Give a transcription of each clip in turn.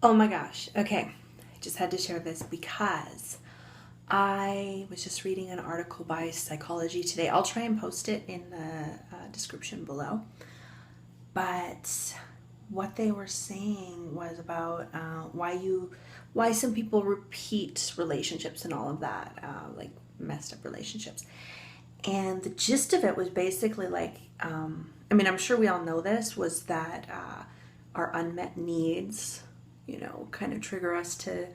Oh my gosh. Okay. I just had to share this because I was just reading an article by Psychology Today. I'll try and post it in the description below. But what they were saying was about why some people repeat relationships and all of that, like messed up relationships. And the gist of it was basically like, I'm sure we all know this, was that our unmet needs, kind of trigger us to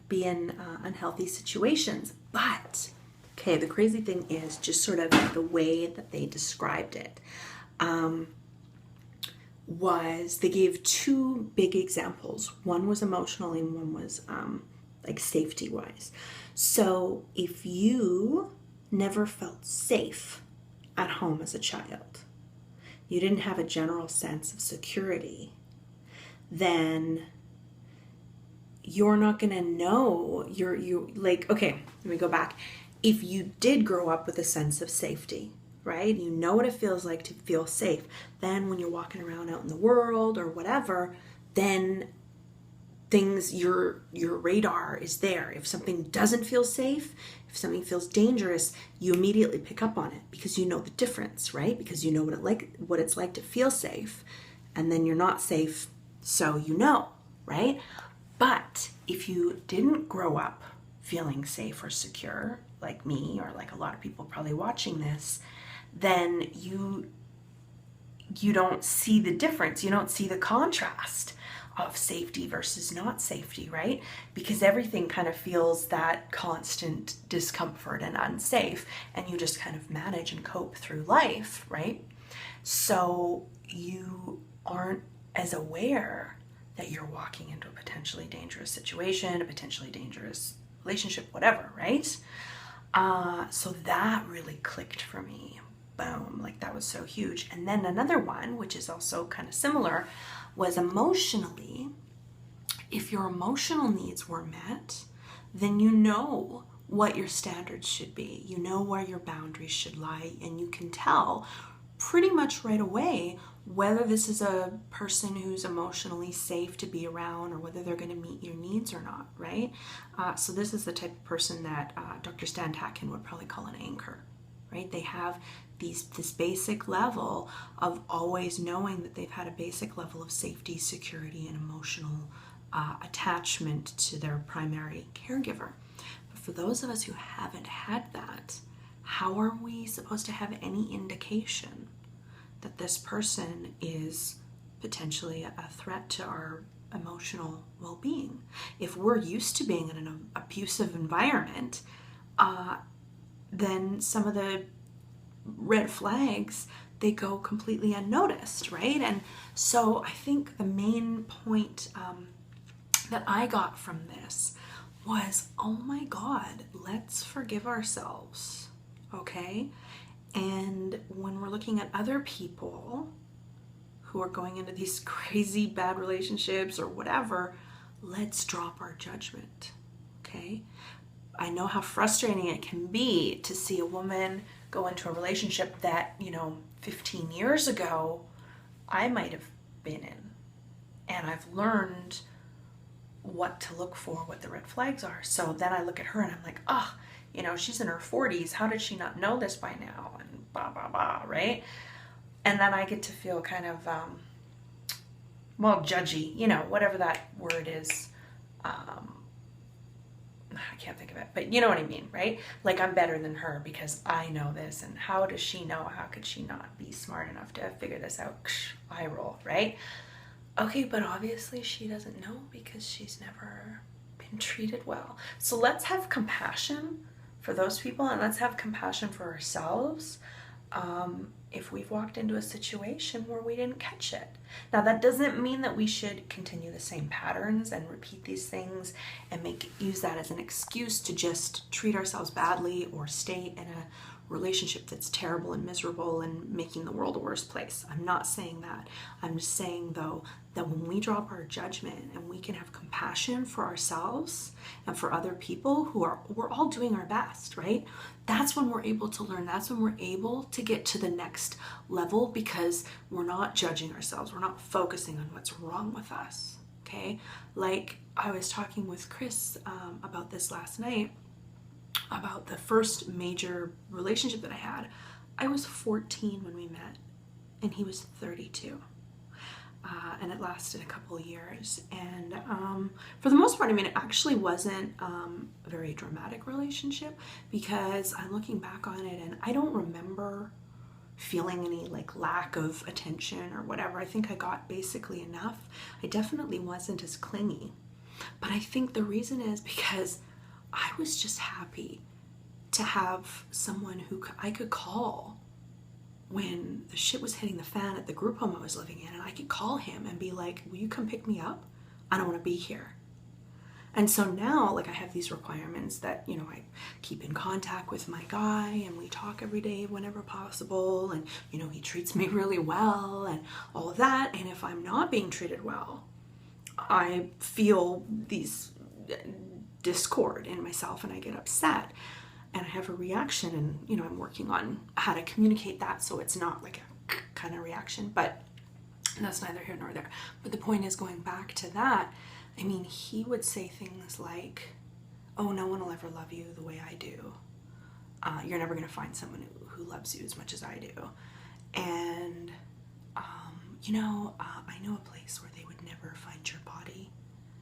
be in unhealthy situations. But, okay, the crazy thing is just sort of the way that they described it. Was they gave two big examples. One was emotionally and one was like safety wise. So if you never felt safe at home as a child, you didn't have a general sense of security, then you're not gonna know. You like, okay, let me go back. If you did grow up with a sense of safety, right? You know what it feels like to feel safe. Then when you're walking around out in the world or whatever, then your radar is there. If something doesn't feel safe, if something feels dangerous, you immediately pick up on it because you know the difference, right? Because you know what it's like to feel safe, and then you're not safe, so you know, right? But if you didn't grow up feeling safe or secure, like me or like a lot of people probably watching this, then you don't see the difference. You don't see the contrast of safety versus not safety, right? Because everything kind of feels that constant discomfort and unsafe, and you just kind of manage and cope through life, right? So you aren't as aware that you're walking into a potentially dangerous situation, a potentially dangerous relationship, whatever, right? So that really clicked for me. Boom, like that was so huge. And then another one, which is also kind of similar, was emotionally. If your emotional needs were met, then you know what your standards should be. You know where your boundaries should lie, and you can tell pretty much right away whether this is a person who's emotionally safe to be around or whether they're going to meet your needs or not, right? So this is the type of person that Dr. Stan Tatkin would probably call an anchor, right? They have this basic level of always knowing that they've had a basic level of safety, security, and emotional attachment to their primary caregiver. But for those of us who haven't had that, how are we supposed to have any indication that this person is potentially a threat to our emotional well-being? If we're used to being in an abusive environment, then some of the red flags, they go completely unnoticed, right? And so I think the main point that I got from this was, oh my God, let's forgive ourselves, okay? And when we're looking at other people who are going into these crazy bad relationships or whatever, let's drop our judgment, okay? I know how frustrating it can be to see a woman go into a relationship that, 15 years ago, I might have been in. And I've learned what to look for, what the red flags are. So then I look at her and I'm like, she's in her 40s. How did she not know this by now? And blah, blah, blah, right? And then I get to feel kind of, judgy, whatever that word is. I can't think of it, but you know what I mean, right? Like I'm better than her because I know this, and how does she know? How could she not be smart enough to figure this out? Eye roll, right? Okay, but obviously she doesn't know because she's never been treated well. So let's have compassion for those people, and let's have compassion for ourselves if we've walked into a situation where we didn't catch it. Now, that doesn't mean that we should continue the same patterns and repeat these things and use that as an excuse to just treat ourselves badly or stay in a relationship that's terrible and miserable and making the world a worse place. I'm not saying that. I'm just saying, though, that when we drop our judgment and we can have compassion for ourselves and for other people we're all doing our best, right? That's when we're able to learn. That's when we're able to get to the next level because we're not judging ourselves. We're not focusing on what's wrong with us, okay? Like I was talking with Chris about this last night, about the first major relationship that I had. I was 14 when we met, and he was 32. And it lasted a couple years. And for the most part, I mean, it actually wasn't a very dramatic relationship, because I'm looking back on it and I don't remember feeling any like lack of attention or whatever. I think I got basically enough. I definitely wasn't as clingy. But I think the reason is because I was just happy to have someone who I could call when the shit was hitting the fan at the group home I was living in, and I could call him and be like, will you come pick me up? I don't want to be here. And so now, like, I have these requirements that, you know, I keep in contact with my guy and we talk every day whenever possible, and, you know, he treats me really well and all of that. And if I'm not being treated well, I feel these discord in myself and I get upset. And I have a reaction, and, you know, I'm working on how to communicate that so it's not like a kind of reaction, but that's neither here nor there. But the point is, going back to that, I mean, he would say things like, oh, no one will ever love you the way I do. You're never going to find someone who loves you as much as I do. And, you know, I know a place where they would never find your body.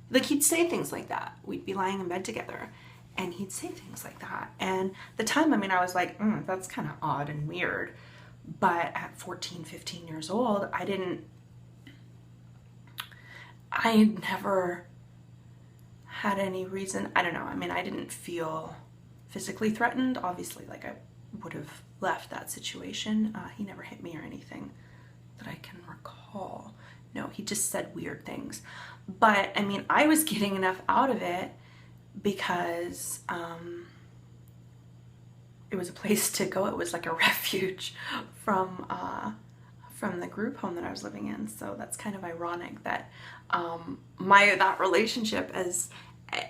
Like, he'd say things like that. We'd be lying in bed together, and he'd say things like that. And the time, I mean, I was like, that's kind of odd and weird. But at 14, 15 years old, I never had any reason. I don't know. I mean, I didn't feel physically threatened. Obviously, like, I would have left that situation. He never hit me or anything that I can recall. No, he just said weird things. But, I mean, I was getting enough out of it because it was a place to go. It was like a refuge from the group home that I was living in. So that's kind of ironic that that relationship, as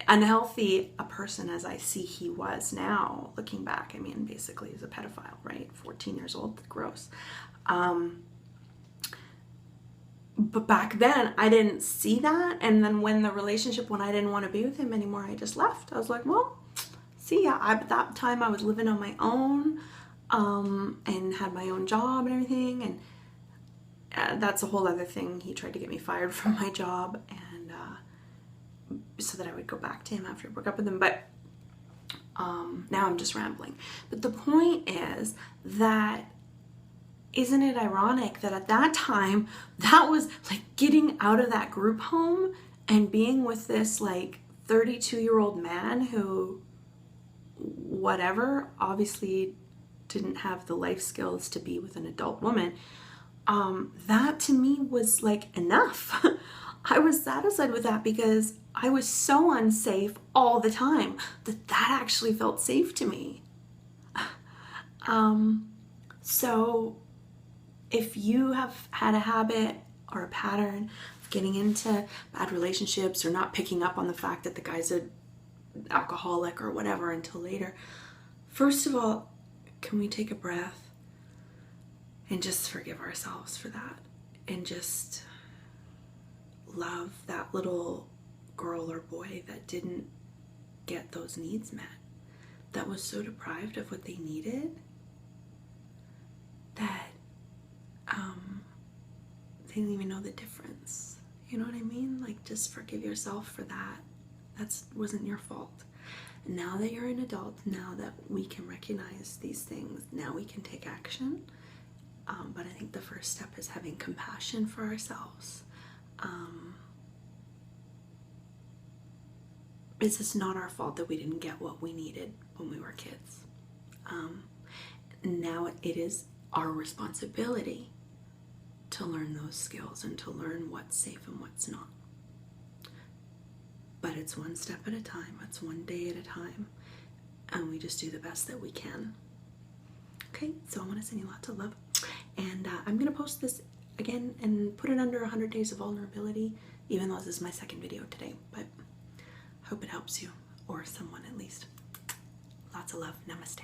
unhealthy a person as I see he was now, looking back, I mean, basically he's a pedophile, right? 14 years old, gross. But back then I didn't see that. And then when I didn't want to be with him anymore, I just left. I was like, well, see ya. At that time I was living on my own, and had my own job and everything. And that's a whole other thing. He tried to get me fired from my job, and so that I would go back to him after I broke up with him. But now I'm just rambling. But the point is that, isn't it ironic that at that time, that was like getting out of that group home and being with this like 32-year-old man who, whatever, obviously didn't have the life skills to be with an adult woman. That to me was like enough. I was satisfied with that because I was so unsafe all the time that actually felt safe to me. So if you have had a habit or a pattern of getting into bad relationships or not picking up on the fact that the guy's an alcoholic or whatever until later, first of all, can we take a breath and just forgive ourselves for that, and just love that little girl or boy that didn't get those needs met, that was so deprived of what they needed that they didn't even know the difference. You know what I mean? Like, just forgive yourself for that. That wasn't your fault. Now that you're an adult, now that we can recognize these things, now we can take action. But I think the first step is having compassion for ourselves. It's just not our fault that we didn't get what we needed when we were kids. Now it is our responsibility to learn those skills and to learn what's safe and what's not. But it's one step at a time. It's one day at a time. And we just do the best that we can. Okay, so I want to send you lots of love. And I'm going to post this again and put it under 100 Days of Vulnerability, even though this is my second video today. But I hope it helps you, or someone at least. Lots of love. Namaste.